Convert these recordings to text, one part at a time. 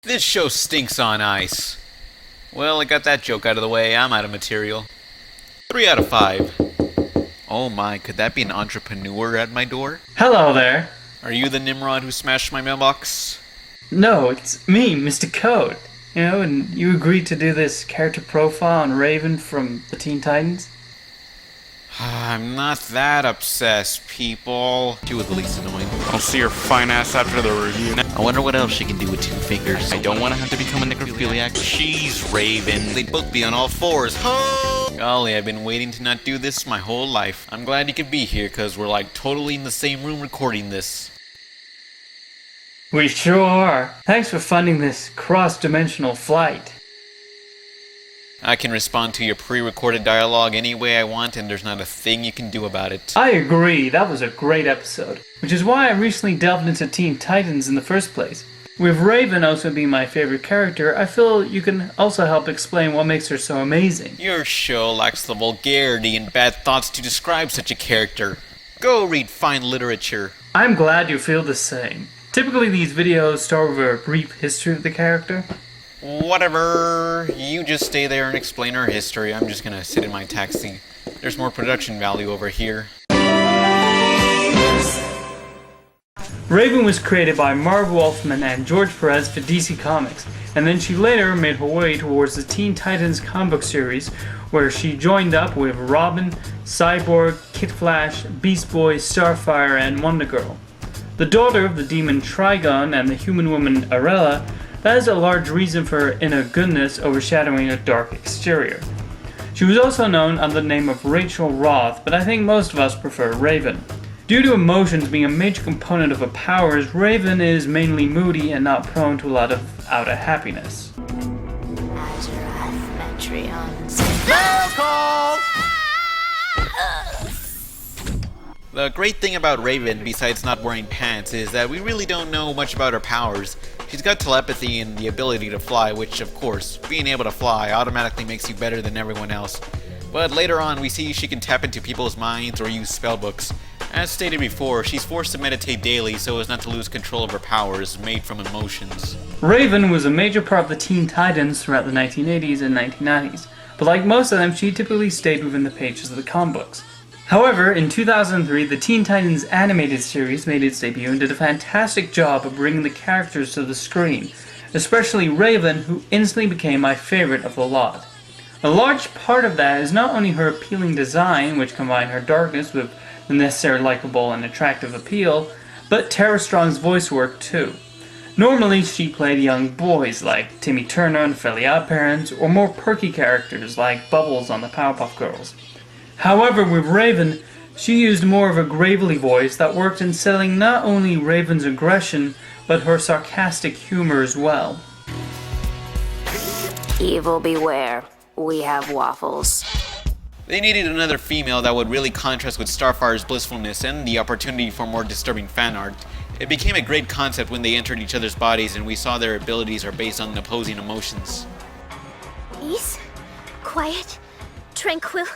This show stinks on ice. Well, I got that joke out of the way. I'm out of material. 3 out of 5. Oh my, could that be an entrepreneur at my door? Hello there. Are you the Nimrod who smashed my mailbox? No, it's me, Mr. Code. And you agreed to do this character profile on Raven from the Teen Titans? I'm not that obsessed, people. She was the least annoying. I'll see your fine ass after the review. I wonder what else she can do with 2 fingers. I don't want to have to become a necrophiliac. She's Raven. They'd both be on all fours. Ho! Golly, I've been waiting to not do this my whole life. I'm glad you could be here, because we're like totally in the same room recording this. We sure are. Thanks for funding this cross-dimensional flight. I can respond to your pre-recorded dialogue any way I want, and there's not a thing you can do about it. I agree, that was a great episode. Which is why I recently delved into Teen Titans in the first place. With Raven also being my favorite character, I feel you can also help explain what makes her so amazing. Your show lacks the vulgarity and bad thoughts to describe such a character. Go read fine literature. I'm glad you feel the same. Typically these videos start with a brief history of the character. Whatever. You just stay there and explain her history. I'm just gonna sit in my taxi. There's more production value over here. Raven was created by Marv Wolfman and George Perez for DC Comics, and then she later made her way towards the Teen Titans comic book series, where she joined up with Robin, Cyborg, Kid Flash, Beast Boy, Starfire, and Wonder Girl. The daughter of the demon Trigon and the human woman Arella, that is a large reason for her inner goodness overshadowing her dark exterior. She was also known under the name of Rachel Roth, but I think most of us prefer Raven. Due to emotions being a major component of her powers, Raven is mainly moody and not prone to a lot of outer happiness. Azarath Metrion's The great thing about Raven, besides not wearing pants, is that we really don't know much about her powers. She's got telepathy and the ability to fly, which, of course, being able to fly automatically makes you better than everyone else. But later on, we see she can tap into people's minds or use spellbooks. As stated before, she's forced to meditate daily so as not to lose control of her powers, made from emotions. Raven was a major part of the Teen Titans throughout the 1980s and 1990s, but like most of them, she typically stayed within the pages of the comic books. However, in 2003, the Teen Titans animated series made its debut and did a fantastic job of bringing the characters to the screen, especially Raven, who instantly became my favorite of the lot. A large part of that is not only her appealing design, which combined her darkness with the necessary likable and attractive appeal, but Tara Strong's voice work too. Normally, she played young boys like Timmy Turner on Fairly OddParents, or more perky characters like Bubbles on the Powerpuff Girls. However, with Raven, she used more of a gravelly voice that worked in selling not only Raven's aggression, but her sarcastic humor as well. evil beware. We have waffles. They needed another female that would really contrast with Starfire's blissfulness and the opportunity for more disturbing fan art. It became a great concept when they entered each other's bodies and we saw their abilities are based on opposing emotions. Peace, quiet, tranquil.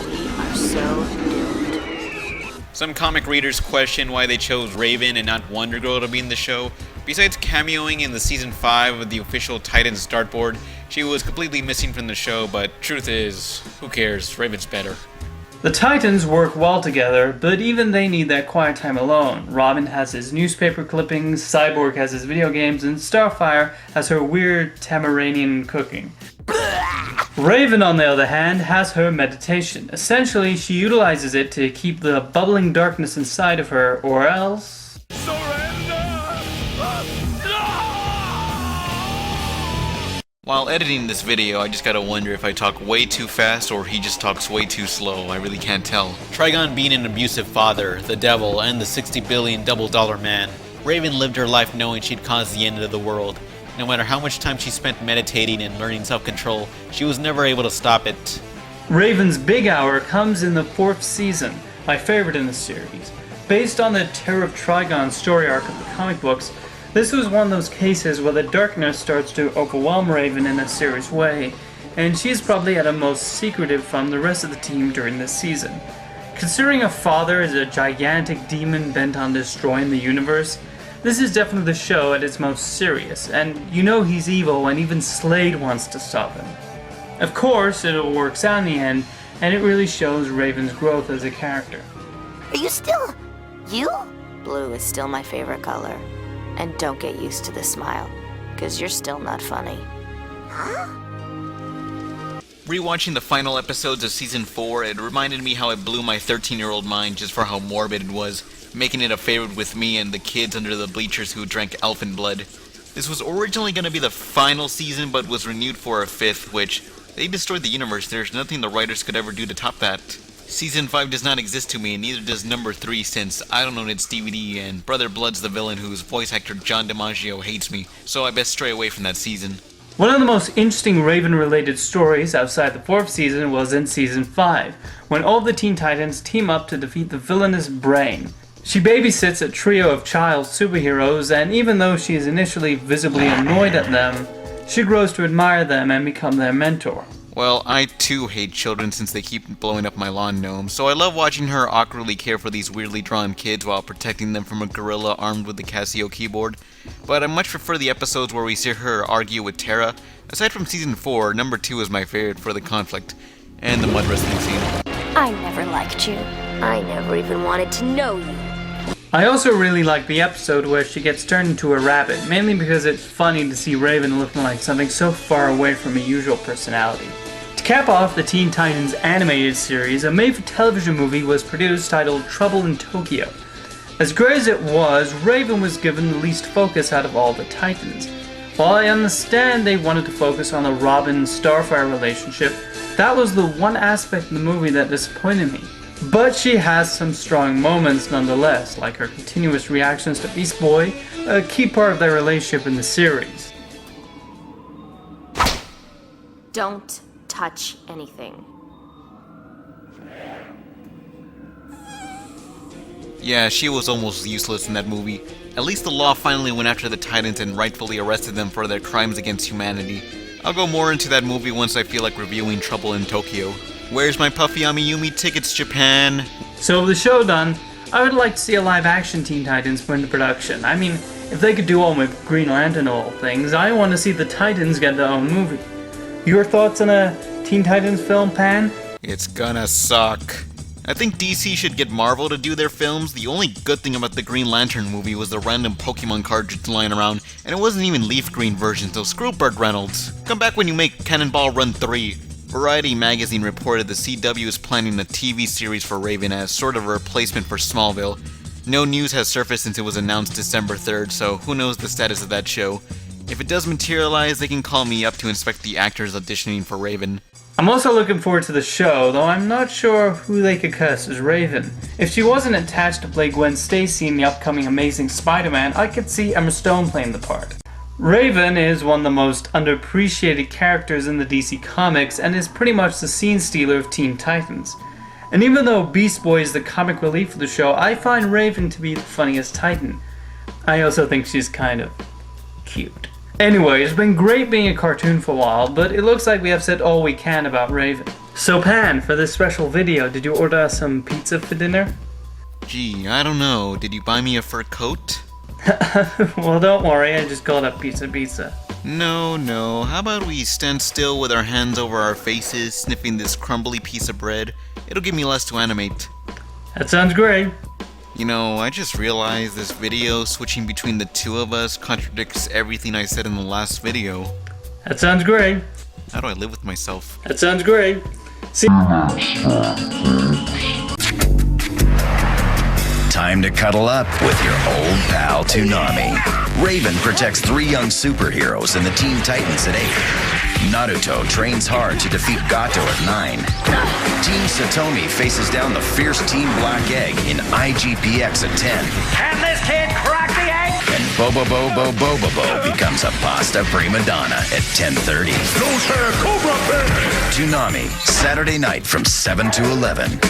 We are so doomed. Some comic readers question why they chose Raven and not Wonder Girl to be in the show. Besides cameoing in the season 5 of the official Titans dartboard, she was completely missing from the show, but truth is, who cares, Raven's better. The Titans work well together, but even they need that quiet time alone. Robin has his newspaper clippings, Cyborg has his video games, and Starfire has her weird Tamaranian cooking. Raven, on the other hand, has her meditation. Essentially, she utilizes it to keep the bubbling darkness inside of her, or else... While editing this video, I just gotta wonder if I talk way too fast or he just talks way too slow. I really can't tell. Trigon being an abusive father, the devil, and the 60 billion double dollar man, Raven lived her life knowing she'd cause the end of the world. No matter how much time she spent meditating and learning self-control, she was never able to stop it. Raven's big hour comes in the 4th season, my favorite in the series. Based on the Terror of Trigon story arc of the comic books, this was one of those cases where the darkness starts to overwhelm Raven in a serious way, and she's probably at her most secretive from the rest of the team during this season. Considering her father is a gigantic demon bent on destroying the universe, this is definitely the show at its most serious, and you know he's evil and even Slade wants to stop him. Of course, it all works out in the end, and it really shows Raven's growth as a character. Are you still... you? Blue is still my favorite color. And don't get used to the smile, because you're still not funny. Rewatching the final episodes of Season 4, it reminded me how it blew my 13-year-old mind just for how morbid it was, making it a favorite with me and the kids under the bleachers who drank elfin blood. This was originally going to be the final season, but was renewed for a 5th, which, they destroyed the universe. There's nothing the writers could ever do to top that. Season 5 does not exist to me, and neither does number 3 since I don't own its DVD, and Brother Blood's the villain whose voice actor John DiMaggio hates me, so I best stray away from that season. One of the most interesting Raven-related stories outside the 4th season was in Season 5, when all the Teen Titans team up to defeat the villainous Brain. She babysits a trio of child superheroes, and even though she is initially visibly annoyed at them, she grows to admire them and become their mentor. Well, I too hate children since they keep blowing up my lawn gnome, so I love watching her awkwardly care for these weirdly drawn kids while protecting them from a gorilla armed with the Casio keyboard. But I much prefer the episodes where we see her argue with Tara. Aside from Season 4, number 2 is my favorite for the conflict, and the mud wrestling scene. I never liked you. I never even wanted to know you. I also really like the episode where she gets turned into a rabbit, mainly because it's funny to see Raven looking like something so far away from her usual personality. To cap off the Teen Titans animated series, a made-for-television movie was produced titled Trouble in Tokyo. As great as it was, Raven was given the least focus out of all the Titans. While I understand they wanted to focus on the Robin-Starfire relationship, that was the one aspect of the movie that disappointed me. But she has some strong moments nonetheless, like her continuous reactions to Beast Boy, a key part of their relationship in the series. Don't touch anything. Yeah, she was almost useless in that movie. At least the law finally went after the Titans and rightfully arrested them for their crimes against humanity. I'll go more into that movie once I feel like reviewing Trouble in Tokyo. Where's my Puffy Amiyumi tickets, Japan? So with the show done, I would like to see a live-action Teen Titans put into production. I mean, if they could do all with Green Lantern and all things, I want to see the Titans get their own movie. Your thoughts on a Teen Titans film, Pan? It's gonna suck. I think DC should get Marvel to do their films. The only good thing about the Green Lantern movie was the random Pokemon cartridge lying around, and it wasn't even leaf green version, so screw Burt Reynolds. Come back when you make Cannonball Run 3. Variety magazine reported the CW is planning a TV series for Raven as sort of a replacement for Smallville. No news has surfaced since it was announced December 3rd, so who knows the status of that show. If it does materialize, they can call me up to inspect the actors auditioning for Raven. I'm also looking forward to the show, though I'm not sure who they could cast as Raven. If she wasn't attached to play Gwen Stacy in the upcoming Amazing Spider-Man, I could see Emma Stone playing the part. Raven is one of the most underappreciated characters in the DC Comics and is pretty much the scene stealer of Teen Titans. And even though Beast Boy is the comic relief of the show, I find Raven to be the funniest Titan. I also think she's kind of cute. Anyway, it's been great being a cartoon for a while, but it looks like we have said all we can about Raven. So Pan, for this special video, did you order some pizza for dinner? Gee, I don't know. Did you buy me a fur coat? Well, don't worry, I just called up pizza. No. How about we stand still with our hands over our faces, sniffing this crumbly piece of bread? It'll give me less to animate. That sounds great. You know, I just realized this video switching between the two of us contradicts everything I said in the last video. That sounds great. How do I live with myself? That sounds great. See. Time to cuddle up with your old pal Toonami. Raven protects 3 young superheroes in the Teen Titans at 8. Naruto trains hard to defeat Gato at 9. Team Satomi faces down the fierce Team Black Egg in IGPX at 10. Can this kid crack the egg? And Bobo becomes a pasta prima donna at 10:30. Cobra Bear! Toonami, Saturday night from 7 to 11.